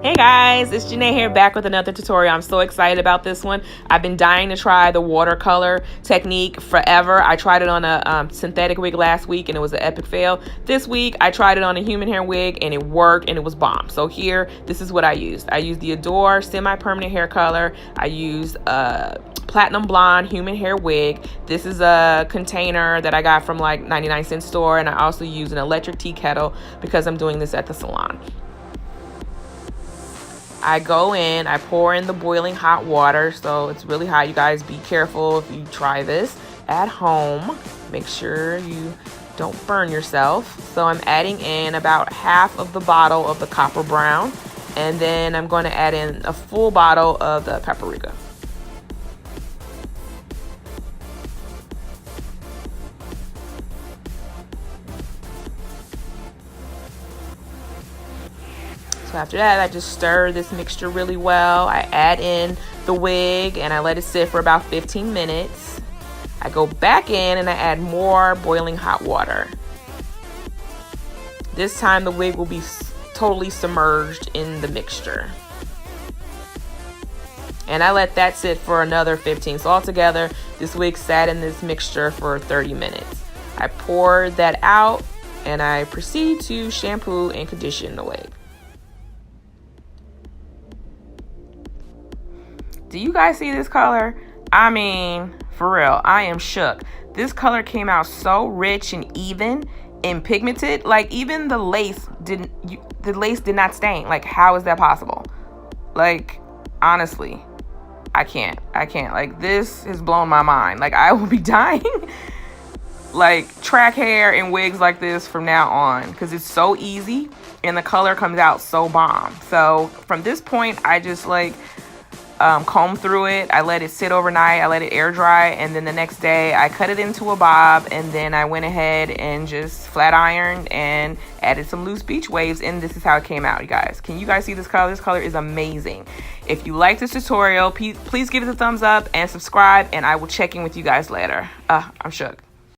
Hey guys, it's Janae here, back with another tutorial. I'm so excited about this one. I've been dying to try the watercolor technique forever. I tried it on a synthetic wig last week and it was an epic fail. This week I tried it on a human hair wig and it worked and it was bomb. So here, this is what I used. I used the Adore semi-permanent hair color. I used platinum blonde human hair wig. This is a container that I got from like 99-cent store, and I also use an electric tea kettle because I'm doing this at the salon. I go in, I pour in the boiling hot water, so it's really hot. You guys be careful if you try this at home. Make sure you don't burn yourself. So I'm adding in about half of the bottle of the copper brown, and then I'm going to add in a full bottle of the Paprika. So after that, I just stir this mixture really well. I add in the wig and I let it sit for about 15 minutes. I go back in and I add more boiling hot water. This time the wig will be totally submerged in the mixture. And I let that sit for another 15. So altogether, this wig sat in this mixture for 30 minutes. I pour that out and I proceed to shampoo and condition the wig. Do you guys see this color? I mean, for real, I am shook. This color came out so rich and even and pigmented. Like even the lace did not stain. Like, how is that possible? Like, honestly, I can't. Like, this has blown my mind. Like, I will be dying. Like, track hair and wigs like this from now on because it's so easy and the color comes out so bomb. So from this point, I just like comb through it. I let it sit overnight. I let it air dry, and then the next day I cut it into a bob, and then I went ahead and just flat ironed and added some loose beach waves, and this is how it came out, you guys. Can you guys see this color? This color is amazing. If you like this tutorial, please give it a thumbs up and subscribe, and I will check in with you guys later. I'm shook.